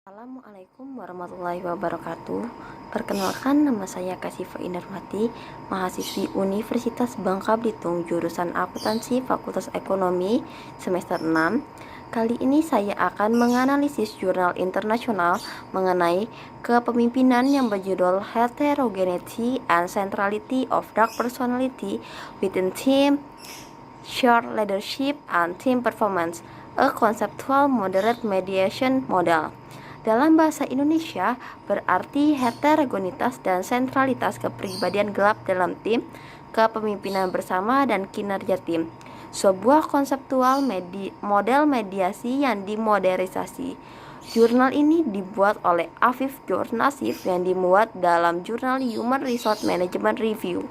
Assalamualaikum warahmatullahi wabarakatuh. Perkenalkan, nama saya Kasifa Indarwati, mahasiswi Universitas Bangka Belitung, jurusan Akuntansi Fakultas Ekonomi, semester 6. Kali ini saya akan menganalisis jurnal internasional mengenai kepemimpinan yang berjudul Heterogeneity and Centrality of Dark Personality Within Team, Shared Leadership and Team Performance, a Conceptual Moderate Mediation Model. Dalam bahasa Indonesia, berarti heterogenitas dan sentralitas kepribadian gelap dalam tim, kepemimpinan bersama, dan kinerja tim. Sebuah konseptual model mediasi yang dimodernisasi. Jurnal ini dibuat oleh Afif Jurnasif yang dimuat dalam jurnal Human Resource Management Review.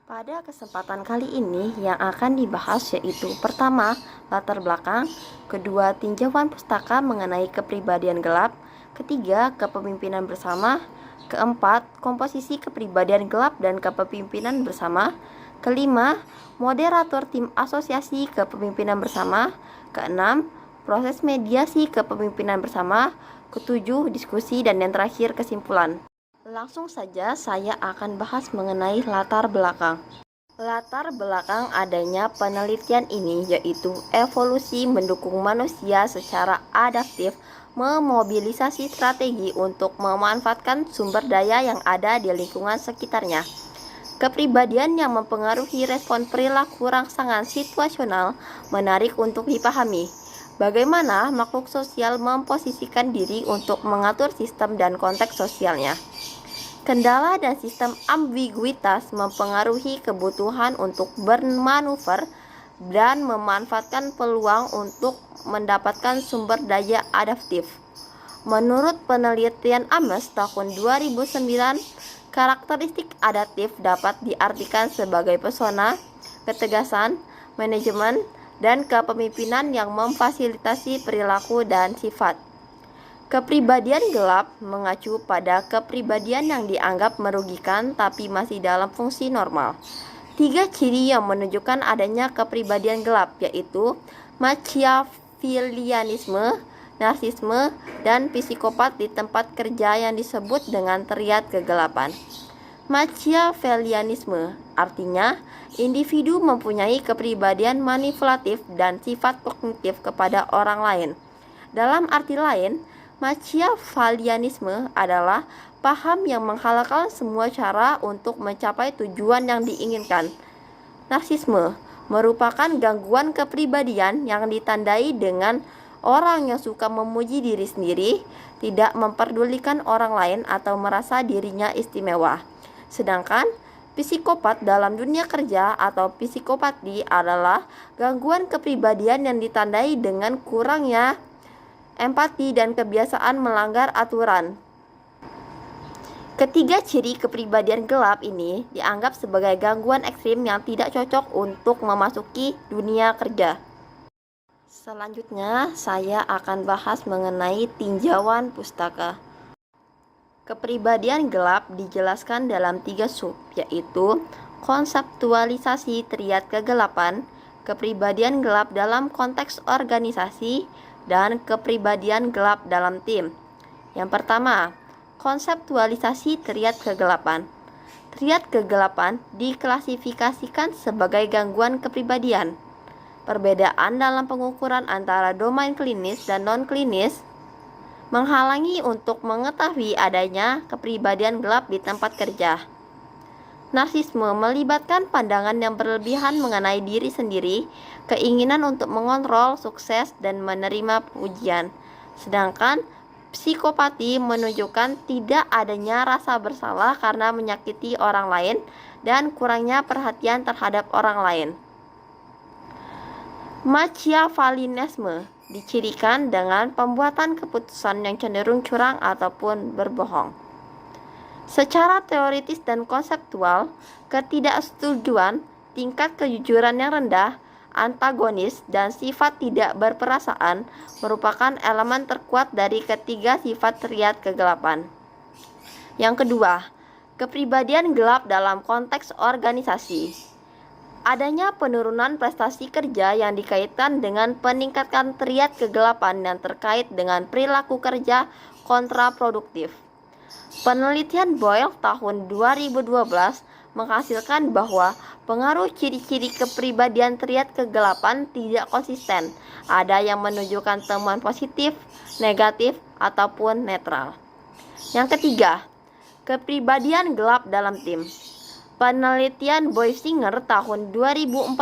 Pada kesempatan kali ini yang akan dibahas yaitu pertama, latar belakang, kedua, tinjauan pustaka mengenai kepribadian gelap, ketiga, kepemimpinan bersama, keempat, komposisi kepribadian gelap dan kepemimpinan bersama, kelima, moderator tim asosiasi kepemimpinan bersama, keenam, proses mediasi kepemimpinan bersama, ketujuh, diskusi, dan yang terakhir, kesimpulan. Langsung saja saya akan bahas mengenai latar belakang. Latar belakang adanya penelitian ini yaitu evolusi mendukung manusia secara adaptif memobilisasi strategi untuk memanfaatkan sumber daya yang ada di lingkungan sekitarnya. Kepribadian yang mempengaruhi respon perilaku rangsangan situasional menarik untuk dipahami. Bagaimana makhluk sosial memposisikan diri untuk mengatur sistem dan konteks sosialnya. Kendala dan sistem ambiguitas mempengaruhi kebutuhan untuk bermanuver dan memanfaatkan peluang untuk mendapatkan sumber daya adaptif. Menurut penelitian Ames tahun 2009, karakteristik adaptif dapat diartikan sebagai pesona, ketegasan, manajemen, dan kepemimpinan yang memfasilitasi perilaku dan sifat. Kepribadian gelap mengacu pada kepribadian yang dianggap merugikan tapi masih dalam fungsi normal. Tiga ciri yang menunjukkan adanya kepribadian gelap yaitu Machiavellianisme, narsisme, dan psikopat di tempat kerja yang disebut dengan triad kegelapan. Machiavellianisme artinya individu mempunyai kepribadian manipulatif dan sifat kognitif kepada orang lain. Dalam arti lain, Machiavellianisme adalah paham yang menghalalkan semua cara untuk mencapai tujuan yang diinginkan. Narsisme merupakan gangguan kepribadian yang ditandai dengan orang yang suka memuji diri sendiri, tidak memperdulikan orang lain atau merasa dirinya istimewa. Sedangkan psikopat dalam dunia kerja atau psikopati adalah gangguan kepribadian yang ditandai dengan kurangnya empati dan kebiasaan melanggar aturan. Ketiga ciri kepribadian gelap ini dianggap sebagai gangguan ekstrim yang tidak cocok untuk memasuki dunia kerja. Selanjutnya, saya akan bahas mengenai tinjauan pustaka. Kepribadian gelap dijelaskan dalam 3 sub, yaitu konseptualisasi triad kegelapan, kepribadian gelap dalam konteks organisasi, dan kepribadian gelap dalam tim. Yang pertama, konseptualisasi triad kegelapan. Triad kegelapan diklasifikasikan sebagai gangguan kepribadian. Perbedaan dalam pengukuran antara domain klinis dan non-klinis menghalangi untuk mengetahui adanya kepribadian gelap di tempat kerja. Narsisme melibatkan pandangan yang berlebihan mengenai diri sendiri, keinginan untuk mengontrol, sukses, dan menerima pujian. Sedangkan psikopati menunjukkan tidak adanya rasa bersalah karena menyakiti orang lain dan kurangnya perhatian terhadap orang lain. Machiavellianisme dicirikan dengan pembuatan keputusan yang cenderung curang ataupun berbohong. Secara teoritis dan konseptual, ketidaksetujuan, tingkat kejujuran yang rendah, antagonis, dan sifat tidak berperasaan merupakan elemen terkuat dari ketiga sifat triad kegelapan. Yang kedua, kepribadian gelap dalam konteks organisasi. Adanya penurunan prestasi kerja yang dikaitkan dengan peningkatan triad kegelapan yang terkait dengan perilaku kerja kontraproduktif. Penelitian Boyle tahun 2012 menghasilkan bahwa pengaruh ciri-ciri kepribadian triad kegelapan tidak konsisten. Ada yang menunjukkan temuan positif, negatif, ataupun netral. Yang ketiga, kepribadian gelap dalam tim. Penelitian Boisinger tahun 2014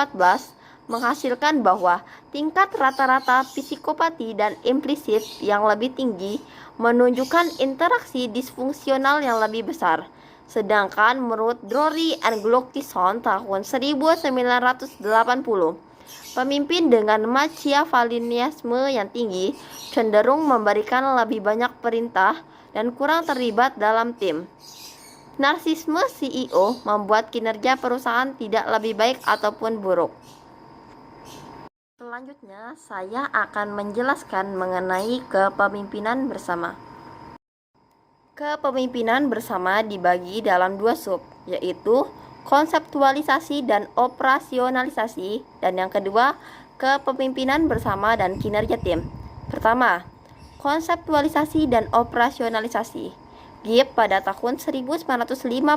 menghasilkan bahwa tingkat rata-rata psikopati dan implisit yang lebih tinggi menunjukkan interaksi disfungsional yang lebih besar. Sedangkan menurut Drury and Gluckison tahun 1980, pemimpin dengan Machiavellianisme yang tinggi cenderung memberikan lebih banyak perintah dan kurang terlibat dalam tim. Narsisme CEO membuat kinerja perusahaan tidak lebih baik ataupun buruk. Selanjutnya, saya akan menjelaskan mengenai kepemimpinan bersama. Kepemimpinan bersama dibagi dalam dua sub, yaitu konseptualisasi dan operasionalisasi, dan yang kedua, kepemimpinan bersama dan kinerja tim. Pertama, konseptualisasi dan operasionalisasi. Gibb pada tahun 1954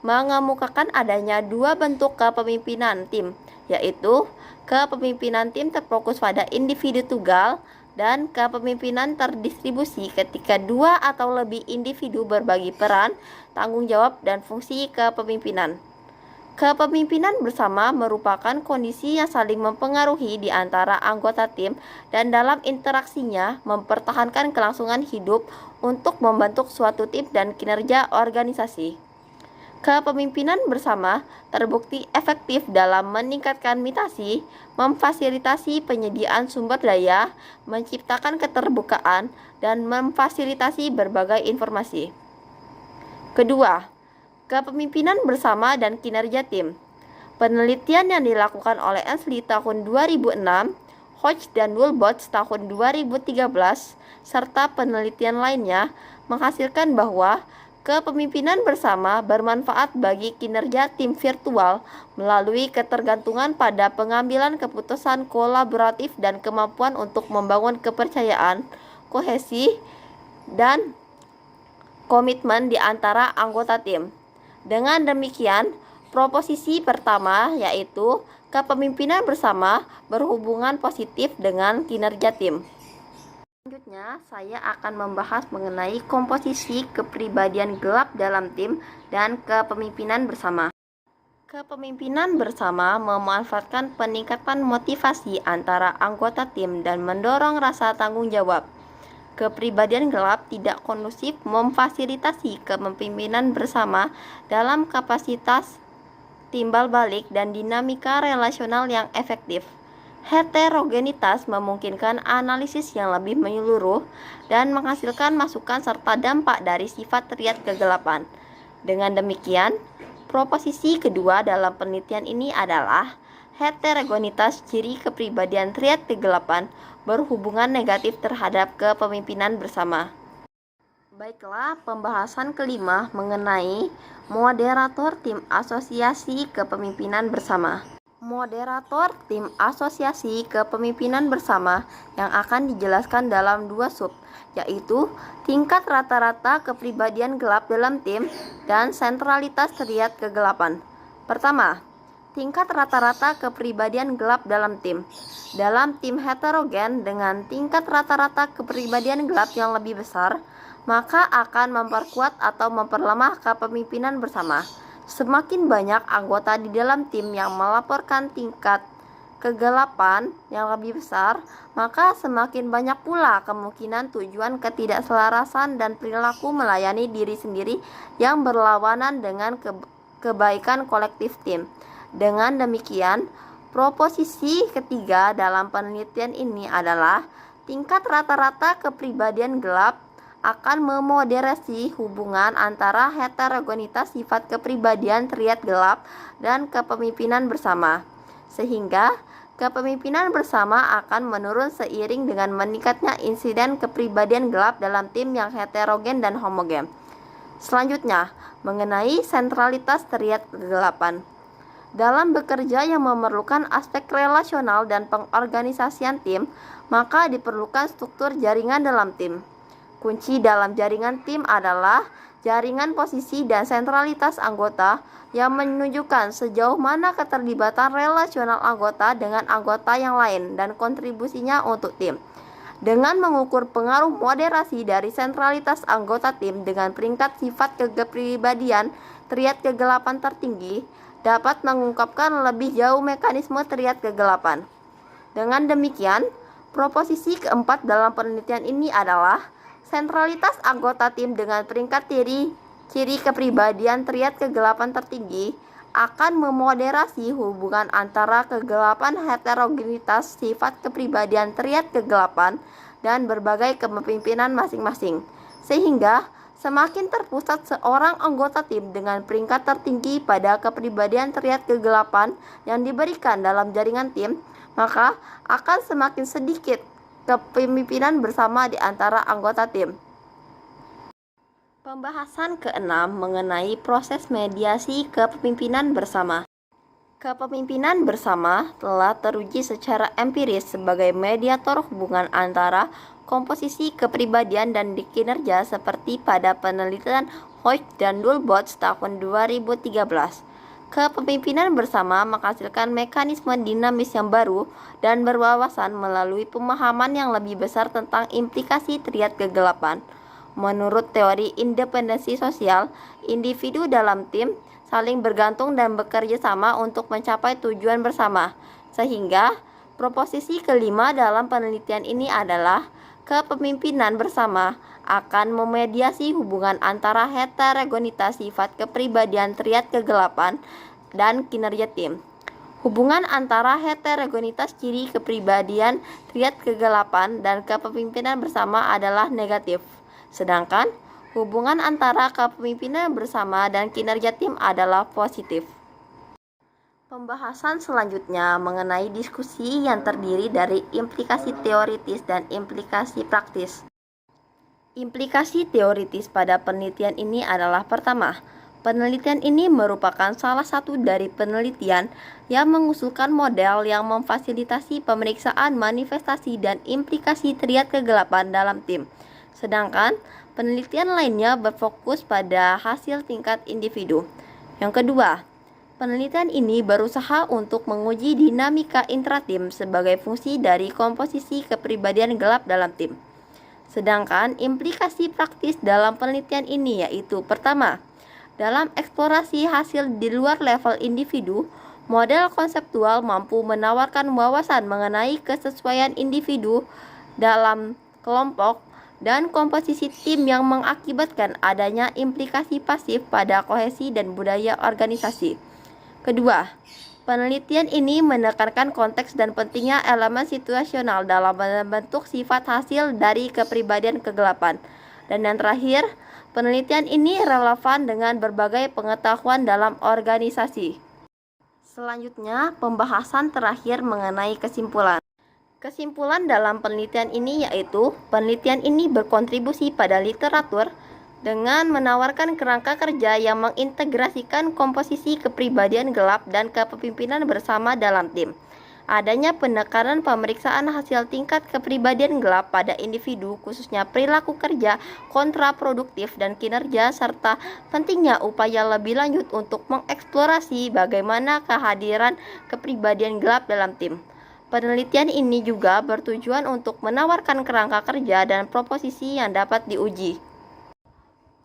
mengemukakan adanya dua bentuk kepemimpinan tim, yaitu kepemimpinan tim terfokus pada individu tunggal dan kepemimpinan terdistribusi ketika dua atau lebih individu berbagi peran, tanggung jawab, dan fungsi kepemimpinan. Kepemimpinan bersama merupakan kondisi yang saling mempengaruhi di antara anggota tim dan dalam interaksinya mempertahankan kelangsungan hidup untuk membentuk suatu tim dan kinerja organisasi. Kepemimpinan bersama terbukti efektif dalam meningkatkan mitasi, memfasilitasi penyediaan sumber daya, menciptakan keterbukaan, dan memfasilitasi berbagai informasi. Kedua, kepemimpinan bersama dan kinerja tim. Penelitian yang dilakukan oleh Ainsley tahun 2006, Hodge dan Woolbots tahun 2013, serta penelitian lainnya menghasilkan bahwa kepemimpinan bersama bermanfaat bagi kinerja tim virtual melalui ketergantungan pada pengambilan keputusan kolaboratif dan kemampuan untuk membangun kepercayaan, kohesi, dan komitmen di antara anggota tim. Dengan demikian, proposisi pertama yaitu kepemimpinan bersama berhubungan positif dengan kinerja tim. Selanjutnya, saya akan membahas mengenai komposisi kepribadian gelap dalam tim dan kepemimpinan bersama. Kepemimpinan bersama memanfaatkan peningkatan motivasi antara anggota tim dan mendorong rasa tanggung jawab. Kepribadian gelap tidak kondusif memfasilitasi kepemimpinan bersama dalam kapasitas timbal balik dan dinamika relasional yang efektif. Heterogenitas memungkinkan analisis yang lebih menyeluruh dan menghasilkan masukan serta dampak dari sifat triad kegelapan. Dengan demikian, proposisi kedua dalam penelitian ini adalah heterogenitas ciri kepribadian triad kegelapan berhubungan negatif terhadap kepemimpinan bersama. Baiklah, pembahasan kelima mengenai moderator tim asosiasi kepemimpinan bersama. Moderator tim asosiasi kepemimpinan bersama yang akan dijelaskan dalam dua sub, yaitu tingkat rata-rata kepribadian gelap dalam tim dan sentralitas triad kegelapan. Pertama, tingkat rata-rata kepribadian gelap dalam tim. Dalam tim heterogen dengan tingkat rata-rata kepribadian gelap yang lebih besar, maka akan memperkuat atau memperlemah kepemimpinan bersama. Semakin banyak anggota di dalam tim yang melaporkan tingkat kegelapan yang lebih besar, maka semakin banyak pula kemungkinan tujuan ketidakselarasan dan perilaku melayani diri sendiri yang berlawanan dengan kebaikan kolektif tim. Dengan demikian, proposisi ketiga dalam penelitian ini adalah tingkat rata-rata kepribadian gelap akan memoderasi hubungan antara heterogenitas sifat kepribadian triad gelap dan kepemimpinan bersama, sehingga kepemimpinan bersama akan menurun seiring dengan meningkatnya insiden kepribadian gelap dalam tim yang heterogen dan homogen. Selanjutnya, mengenai sentralitas triad kegelapan. Dalam bekerja yang memerlukan aspek relasional dan pengorganisasian tim, maka diperlukan struktur jaringan dalam tim. Kunci dalam jaringan tim adalah jaringan posisi dan sentralitas anggota yang menunjukkan sejauh mana keterlibatan relasional anggota dengan anggota yang lain dan kontribusinya untuk tim. Dengan mengukur pengaruh moderasi dari sentralitas anggota tim dengan peringkat sifat kepribadian triad kegelapan tertinggi, dapat mengungkapkan lebih jauh mekanisme triad kegelapan. Dengan demikian, proposisi keempat dalam penelitian ini adalah sentralitas anggota tim dengan peringkat ciri kepribadian triad kegelapan tertinggi akan memoderasi hubungan antara kegelapan heterogenitas sifat kepribadian triad kegelapan dan berbagai kepemimpinan masing-masing, sehingga semakin terpusat seorang anggota tim dengan peringkat tertinggi pada kepribadian triad kegelapan yang diberikan dalam jaringan tim, maka akan semakin sedikit kepemimpinan bersama di antara anggota tim. Pembahasan keenam mengenai proses mediasi kepemimpinan bersama. Kepemimpinan bersama telah teruji secara empiris sebagai mediator hubungan antara komposisi kepribadian dan kinerja seperti pada penelitian Hoyt dan Dulbot tahun 2013. Kepemimpinan bersama menghasilkan mekanisme dinamis yang baru dan berwawasan melalui pemahaman yang lebih besar tentang implikasi triad kegelapan. Menurut teori independensi sosial, individu dalam tim saling bergantung dan bekerja sama untuk mencapai tujuan bersama. Sehingga, proposisi kelima dalam penelitian ini adalah kepemimpinan bersama akan memediasi hubungan antara heterogenitas sifat kepribadian triad kegelapan dan kinerja tim. Hubungan antara heterogenitas ciri kepribadian triad kegelapan dan kepemimpinan bersama adalah negatif. Sedangkan hubungan antara kepemimpinan bersama dan kinerja tim adalah positif. Pembahasan selanjutnya mengenai diskusi yang terdiri dari implikasi teoritis dan implikasi praktis. Implikasi teoritis pada penelitian ini adalah pertama, penelitian ini merupakan salah satu dari penelitian yang mengusulkan model yang memfasilitasi pemeriksaan manifestasi dan implikasi triad kegelapan dalam tim. Sedangkan penelitian lainnya berfokus pada hasil tingkat individu. Yang kedua, penelitian ini berusaha untuk menguji dinamika intratim sebagai fungsi dari komposisi kepribadian gelap dalam tim. Sedangkan implikasi praktis dalam penelitian ini yaitu pertama, dalam eksplorasi hasil di luar level individu, model konseptual mampu menawarkan wawasan mengenai kesesuaian individu dalam kelompok dan komposisi tim yang mengakibatkan adanya implikasi pasif pada kohesi dan budaya organisasi. Kedua, penelitian ini menekankan konteks dan pentingnya elemen situasional dalam membentuk sifat hasil dari kepribadian kegelapan. Dan yang terakhir, penelitian ini relevan dengan berbagai pengetahuan dalam organisasi. Selanjutnya, pembahasan terakhir mengenai kesimpulan. Kesimpulan dalam penelitian ini yaitu, penelitian ini berkontribusi pada literatur dengan menawarkan kerangka kerja yang mengintegrasikan komposisi kepribadian gelap dan kepemimpinan bersama dalam tim. Adanya penekanan pemeriksaan hasil tingkat kepribadian gelap pada individu, khususnya perilaku kerja kontraproduktif dan kinerja, serta pentingnya upaya lebih lanjut untuk mengeksplorasi bagaimana kehadiran kepribadian gelap dalam tim. Penelitian ini juga bertujuan untuk menawarkan kerangka kerja dan proposisi yang dapat diuji.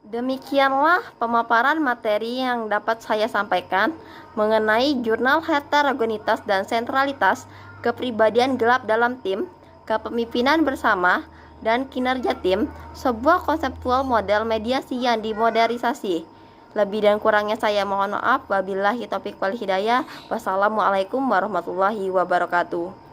Demikianlah pemaparan materi yang dapat saya sampaikan mengenai jurnal heterogenitas dan sentralitas kepribadian gelap dalam tim, kepemimpinan bersama, dan kinerja tim, sebuah konseptual model mediasi yang dimodernisasi. Lebih dan kurangnya saya mohon maaf. Wabillahi taufiq wal hidayah. Wassalamualaikum warahmatullahi wabarakatuh.